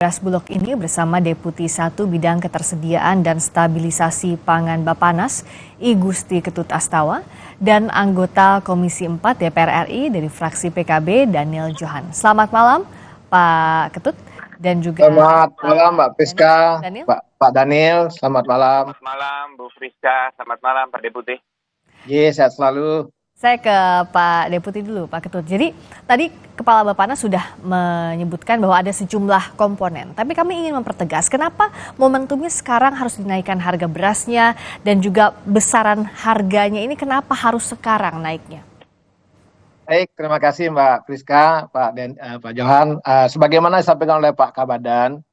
Beras Bulog ini bersama Deputi 1 Bidang Ketersediaan dan Stabilisasi Pangan Bapanas, I Gusti Ketut Astawa, dan anggota Komisi 4 DPR RI dari fraksi PKB, Daniel Johan. Selamat malam, Pak Ketut, dan juga Selamat malam, Mbak Priska, Daniel. Pak Daniel, selamat malam. Selamat malam, Bu Friska. Selamat malam, Pak Deputi. Sehat selalu. Saya ke Pak Deputi dulu, Pak Ketut. Jadi tadi Kepala Bapanas sudah menyebutkan bahwa ada sejumlah komponen. Tapi kami ingin mempertegas kenapa momentumnya sekarang harus dinaikkan harga berasnya dan juga besaran harganya ini kenapa harus sekarang naiknya? Baik, terima kasih Mbak Priska, Pak Johan. Sebagaimana disampaikan oleh Pak Kabadan,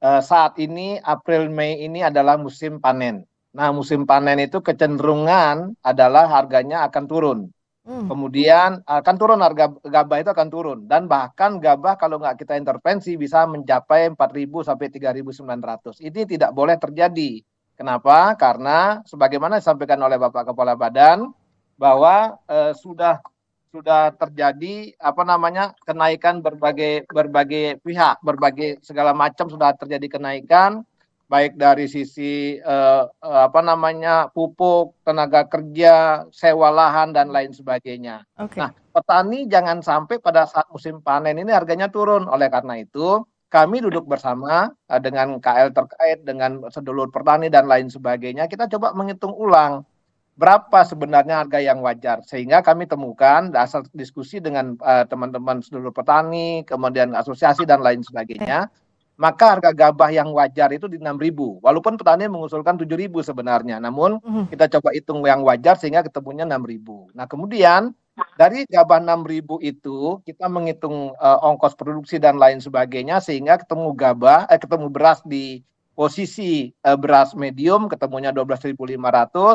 saat ini April-Mei ini adalah musim panen. Nah, musim panen itu kecenderungan adalah harganya akan turun. Kemudian akan turun, harga gabah itu akan turun. Dan bahkan gabah kalau nggak kita intervensi bisa mencapai 4.000 sampai 3.900. Ini tidak boleh terjadi. Kenapa? Karena sebagaimana disampaikan oleh Bapak Kepala Badan, bahwa sudah terjadi kenaikan berbagai pihak, berbagai segala macam sudah terjadi kenaikan, baik dari sisi pupuk, tenaga kerja, sewa lahan dan lain sebagainya. Okay. Nah, petani jangan sampai pada saat musim panen ini harganya turun. Oleh karena itu, kami duduk bersama dengan KL terkait, dengan sedulur petani dan lain sebagainya. Kita coba menghitung ulang berapa sebenarnya harga yang wajar, sehingga kami temukan dasar diskusi dengan teman-teman sedulur petani, kemudian asosiasi dan lain sebagainya. Maka harga gabah yang wajar itu di 6.000. Walaupun petani mengusulkan 7.000 sebenarnya. Namun kita coba hitung yang wajar sehingga ketemunya 6.000. Nah, kemudian dari gabah 6.000 itu kita menghitung ongkos produksi dan lain sebagainya sehingga ketemu beras di posisi beras medium ketemunya 12.500,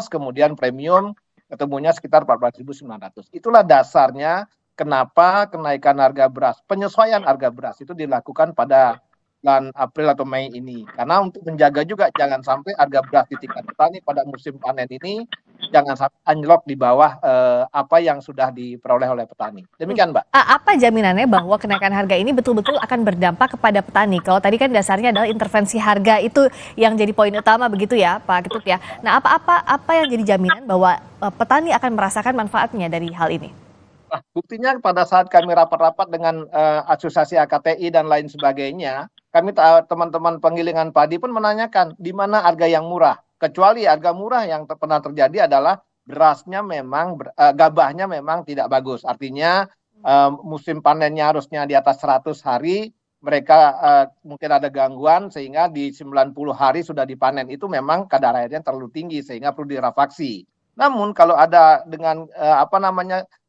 kemudian premium ketemunya sekitar 14.900. Itulah dasarnya kenapa kenaikan harga beras, penyesuaian harga beras itu dilakukan pada bulan April atau Mei ini. Karena untuk menjaga juga jangan sampai harga beras di tingkat petani pada musim panen ini jangan sampai anjlok di bawah apa yang sudah diperoleh oleh petani. Demikian, Mbak. Apa jaminannya bahwa kenaikan harga ini betul-betul akan berdampak kepada petani? Kalau tadi kan dasarnya adalah intervensi harga, itu yang jadi poin utama begitu ya, Pak Ketut ya. Nah, apa yang jadi jaminan bahwa petani akan merasakan manfaatnya dari hal ini? Nah, buktinya pada saat kami rapat-rapat dengan asosiasi AKTI dan lain sebagainya, kami teman-teman penggilingan padi pun menanyakan di mana harga yang murah. Kecuali harga murah yang pernah terjadi adalah berasnya memang, gabahnya memang tidak bagus. Artinya musim panennya harusnya di atas 100 hari, mereka mungkin ada gangguan sehingga di 90 hari sudah dipanen. Itu memang kadar airnya terlalu tinggi sehingga perlu dirafaksi. Namun kalau ada dengan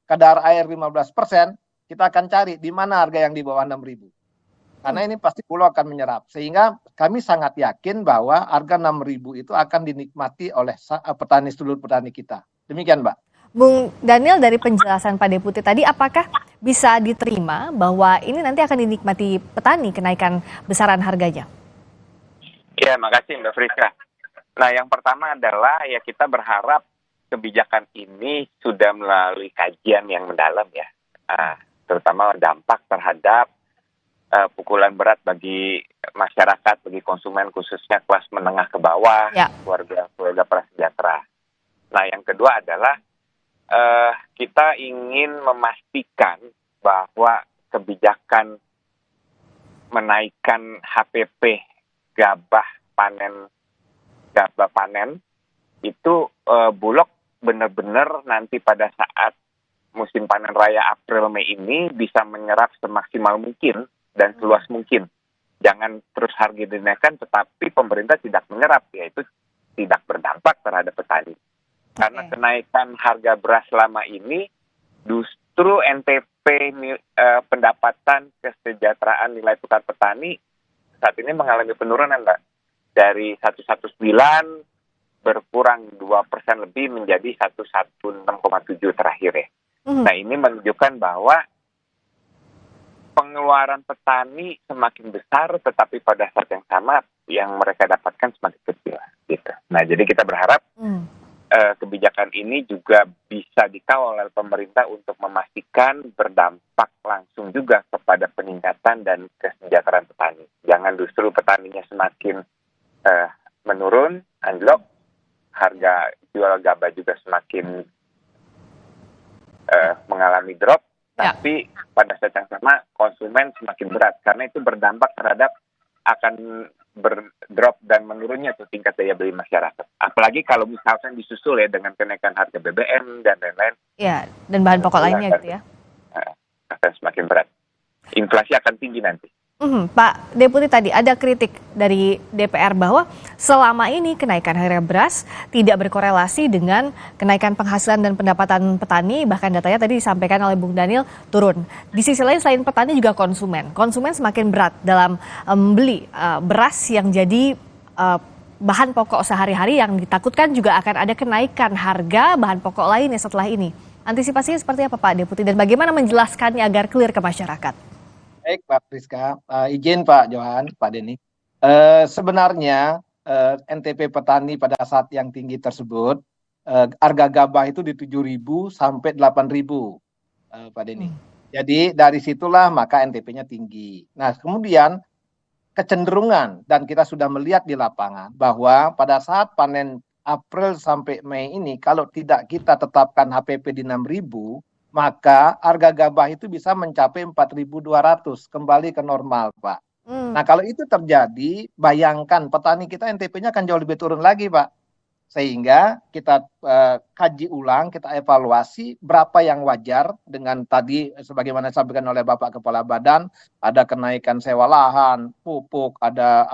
kadar air 15%, kita akan cari di mana harga yang di bawah 6.000. Karena ini pasti Bulog akan menyerap. Sehingga kami sangat yakin bahwa harga 6.000 itu akan dinikmati oleh sedulur petani kita. Demikian, Mbak. Bung Daniel, dari penjelasan Pak Deputi tadi, apakah bisa diterima bahwa ini nanti akan dinikmati petani kenaikan besaran harganya? Ya, makasih Mbak Friska. Nah, yang pertama adalah ya kita berharap kebijakan ini sudah melalui kajian yang mendalam ya, terutama dampak terhadap pukulan berat bagi masyarakat, bagi konsumen khususnya kelas menengah ke bawah, ya, keluarga prasejahtera. Nah, yang kedua adalah kita ingin memastikan bahwa kebijakan menaikkan HPP gabah panen itu Bulog benar-benar nanti pada saat musim panen raya April-Mei ini bisa menyerap semaksimal mungkin dan seluas mungkin. Jangan terus harga dinaikkan tetapi pemerintah tidak menyerap, yaitu tidak berdampak terhadap petani. Karena kenaikan harga beras selama ini justru NTP pendapatan kesejahteraan nilai tukar petani saat ini mengalami penurunan, Mbak. Dari 119 berkurang 2% lebih menjadi 116,7 terakhir ya. Nah, ini menunjukkan bahwa pengeluaran petani semakin besar, tetapi pada saat yang sama yang mereka dapatkan semakin kecil. Gitu. Nah, jadi kita berharap kebijakan ini juga bisa dikawal oleh pemerintah untuk memastikan berdampak langsung juga kepada peningkatan dan kesejahteraan petani. Jangan justru petaninya semakin menurun, anjlok, harga jual gabah juga semakin mengalami drop, Ya. tapi pada saat yang sama konsumen semakin berat karena itu berdampak terhadap akan berdrop dan menurunnya tuh tingkat daya beli masyarakat. Apalagi kalau misalkan disusul ya dengan kenaikan harga BBM dan lain-lain. Ya, dan bahan pokok lainnya gitu ya. Akan semakin berat. Inflasi akan tinggi nanti. Pak Deputi, tadi ada kritik dari DPR bahwa selama ini kenaikan harga beras tidak berkorelasi dengan kenaikan penghasilan dan pendapatan petani, bahkan datanya tadi disampaikan oleh Bung Daniel turun. Di sisi lain selain petani juga konsumen. Konsumen semakin berat dalam membeli beras yang jadi bahan pokok sehari-hari, yang ditakutkan juga akan ada kenaikan harga bahan pokok lainnya setelah ini. Antisipasinya seperti apa Pak Deputi, dan bagaimana menjelaskannya agar clear ke masyarakat? Baik, Pak Priska. Izin Pak Johan, Pak Denny. Sebenarnya NTP petani pada saat yang tinggi tersebut, harga gabah itu di 7.000 sampai 8.000, Pak Denny. Jadi dari situlah maka NTP-nya tinggi. Nah, kemudian kecenderungan, dan kita sudah melihat di lapangan, bahwa pada saat panen April sampai Mei ini, kalau tidak kita tetapkan HPP di 6.000, maka harga gabah itu bisa mencapai 4.200, kembali ke normal, Pak. Nah, kalau itu terjadi, bayangkan petani kita NTP-nya akan jauh lebih turun lagi, Pak. Sehingga kita kaji ulang, kita evaluasi berapa yang wajar dengan tadi sebagaimana disampaikan oleh Bapak Kepala Badan, ada kenaikan sewa lahan, pupuk, ada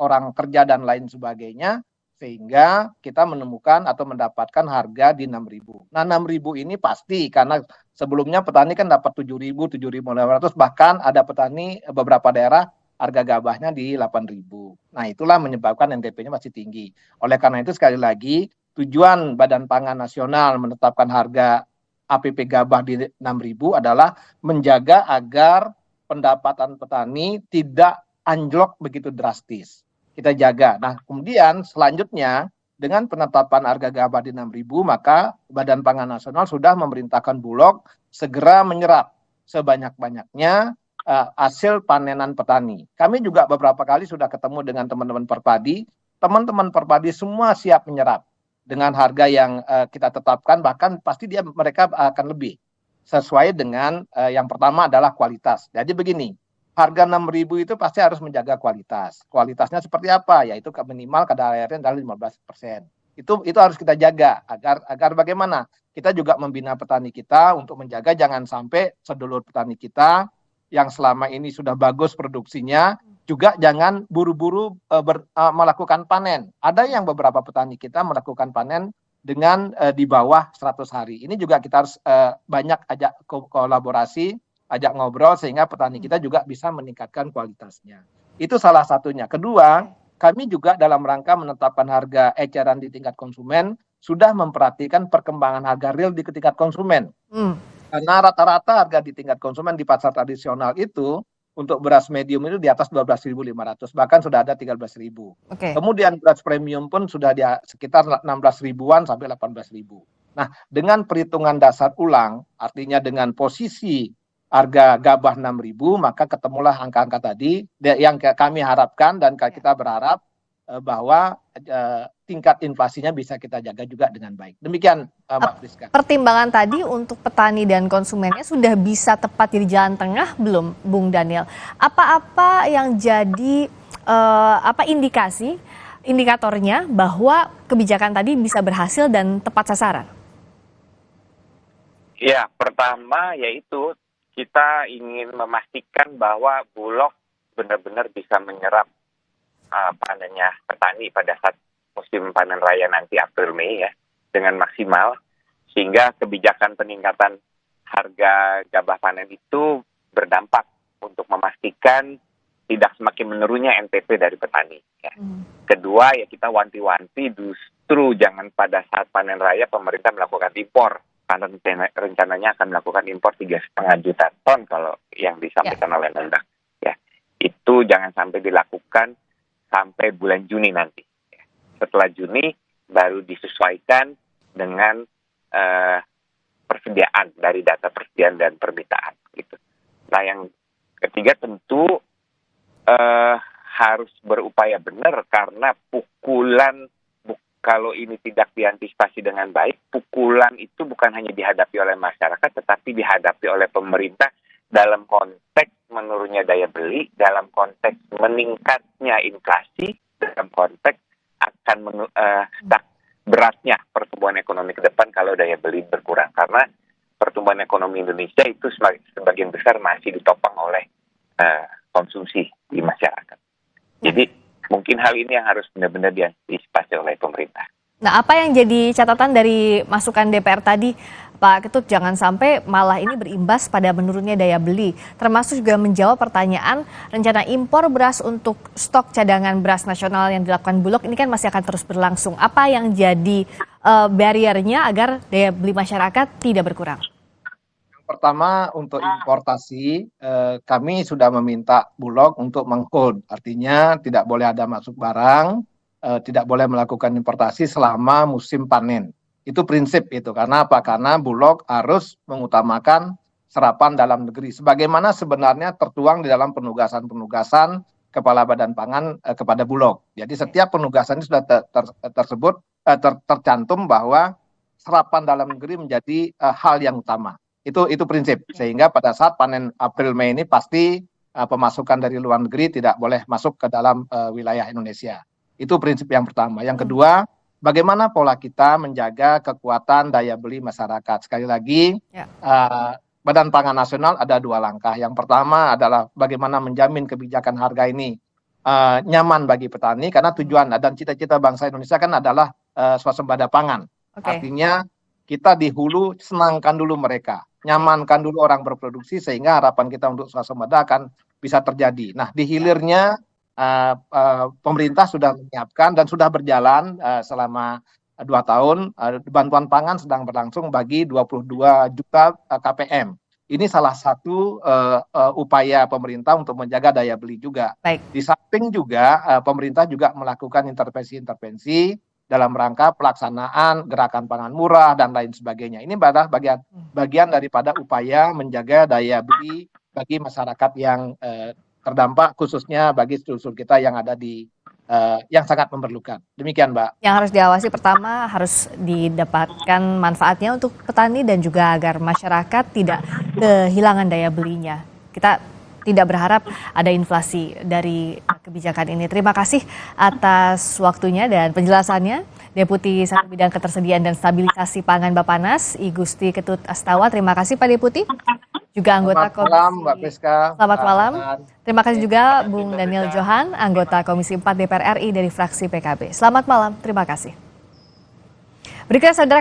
orang kerja dan lain sebagainya, sehingga kita menemukan atau mendapatkan harga di 6.000. Nah, 6.000 ini pasti karena sebelumnya petani kan dapat 7.000, 7.500, bahkan ada petani beberapa daerah harga gabahnya di 8.000. Nah, itulah menyebabkan NTP-nya masih tinggi. Oleh karena itu sekali lagi, tujuan Badan Pangan Nasional menetapkan harga APP gabah di 6.000 adalah menjaga agar pendapatan petani tidak anjlok begitu drastis. Kita jaga. Nah, kemudian selanjutnya dengan penetapan harga gabah di 6.000, maka Badan Pangan Nasional sudah memerintahkan Bulog segera menyerap sebanyak-banyaknya hasil panenan petani. Kami juga beberapa kali sudah ketemu dengan teman-teman Perpadi. Teman-teman Perpadi semua siap menyerap dengan harga yang kita tetapkan, bahkan pasti mereka akan lebih. Sesuai dengan yang pertama adalah kualitas. Jadi begini, harga 6.000 itu pasti harus menjaga kualitas. Kualitasnya seperti apa? Yaitu minimal kadar airnya adalah 15%. Itu harus kita jaga agar bagaimana? Kita juga membina petani kita untuk menjaga jangan sampai sedulur petani kita yang selama ini sudah bagus produksinya juga jangan buru-buru melakukan panen. Ada yang beberapa petani kita melakukan panen dengan di bawah 100 hari. Ini juga kita harus banyak ajak kolaborasi, ajak ngobrol sehingga petani kita juga bisa meningkatkan kualitasnya. Itu salah satunya. Kedua, kami juga dalam rangka menetapkan harga eceran di tingkat konsumen sudah memperhatikan perkembangan harga real di tingkat konsumen. Karena rata-rata harga di tingkat konsumen di pasar tradisional itu untuk beras medium itu di atas 12.500, bahkan sudah ada 13.000. Kemudian beras premium pun sudah di sekitar 16 ribuan sampai 18.000. Nah, dengan perhitungan dasar ulang, artinya dengan posisi harga gabah 6.000, maka ketemulah angka-angka tadi yang kami harapkan dan kita berharap bahwa tingkat inflasinya bisa kita jaga juga dengan baik. Demikian, Mbak Priska. Pertimbangan tadi untuk petani dan konsumennya sudah bisa tepat di jalan tengah belum, Bung Daniel? Apa-apa yang jadi indikatornya bahwa kebijakan tadi bisa berhasil dan tepat sasaran? Ya, pertama yaitu kita ingin memastikan bahwa Bulog benar-benar bisa menyerap panennya petani pada saat musim panen raya nanti April Mei ya dengan maksimal, sehingga kebijakan peningkatan harga gabah panen itu berdampak untuk memastikan tidak semakin menurunnya NTP dari petani ya. Kedua ya kita wanti-wanti justru jangan pada saat panen raya pemerintah melakukan impor, karena rencananya akan melakukan impor 3,5 juta ton kalau yang disampaikan oleh Mendak ya. Itu jangan sampai dilakukan sampai bulan Juni nanti. Setelah Juni baru disesuaikan dengan persediaan dari data persediaan dan permintaan gitu. Nah, yang ketiga tentu harus berupaya benar karena pukulan kalau ini tidak diantisipasi dengan baik, pukulan itu bukan hanya dihadapi oleh masyarakat, tetapi dihadapi oleh pemerintah dalam konteks menurunnya daya beli, dalam konteks meningkatnya inflasi, dalam konteks akan beratnya pertumbuhan ekonomi ke depan kalau daya beli berkurang. Karena pertumbuhan ekonomi Indonesia itu sebagian besar masih ditopang oleh konsumsi di masyarakat. Jadi mungkin hal ini yang harus benar-benar diantisipasi oleh pemerintah. Nah, apa yang jadi catatan dari masukan DPR tadi, Pak Ketut, jangan sampai malah ini berimbas pada menurunnya daya beli, termasuk juga menjawab pertanyaan rencana impor beras untuk stok cadangan beras nasional yang dilakukan Bulog ini kan masih akan terus berlangsung. Apa yang jadi barriernya agar daya beli masyarakat tidak berkurang? Pertama, untuk importasi, kami sudah meminta Bulog untuk meng-hold. Artinya tidak boleh ada masuk barang, tidak boleh melakukan importasi selama musim panen. Itu prinsip itu. Karena apa? Karena Bulog harus mengutamakan serapan dalam negeri. Sebagaimana sebenarnya tertuang di dalam penugasan-penugasan Kepala Badan Pangan kepada Bulog. Jadi setiap penugasan ini sudah tercantum bahwa serapan dalam negeri menjadi hal yang utama. Itu prinsip, sehingga pada saat panen April-Mei ini pasti pemasukan dari luar negeri tidak boleh masuk ke dalam wilayah Indonesia. Itu prinsip yang pertama. Yang kedua, bagaimana pola kita menjaga kekuatan daya beli masyarakat. Sekali lagi, Badan Pangan Nasional ada 2 langkah. Yang pertama adalah bagaimana menjamin kebijakan harga ini nyaman bagi petani, karena tujuan dan cita-cita bangsa Indonesia kan adalah swasembada pangan. Artinya kita di hulu senangkan dulu mereka, nyamankan dulu orang berproduksi, sehingga harapan kita untuk swasembada akan bisa terjadi. Nah, di hilirnya pemerintah sudah menyiapkan dan sudah berjalan selama 2 tahun, bantuan pangan sedang berlangsung bagi 22 juta KPM. Ini salah satu upaya pemerintah untuk menjaga daya beli juga. Baik. Di samping juga pemerintah juga melakukan intervensi-intervensi dalam rangka pelaksanaan gerakan pangan murah dan lain sebagainya. Ini adalah bagian daripada upaya menjaga daya beli bagi masyarakat yang terdampak, khususnya bagi sedulur kita yang ada di yang sangat memerlukan. Demikian, Mbak. Yang harus diawasi pertama harus didapatkan manfaatnya untuk petani dan juga agar masyarakat tidak kehilangan daya belinya. Kita tidak berharap ada inflasi dari kebijakan ini. Terima kasih atas waktunya dan penjelasannya, Deputi 1 Bidang Ketersediaan dan Stabilisasi Pangan Bappenas, I Gusti Ketut Astawa. Terima kasih Pak Deputi. Juga anggota Selamat malam, Mbak Priska. Selamat malam. Terima kasih juga Bung Daniel Johan, anggota Komisi 4 DPR RI dari fraksi PKB. Selamat malam, terima kasih. Berikutnya saudara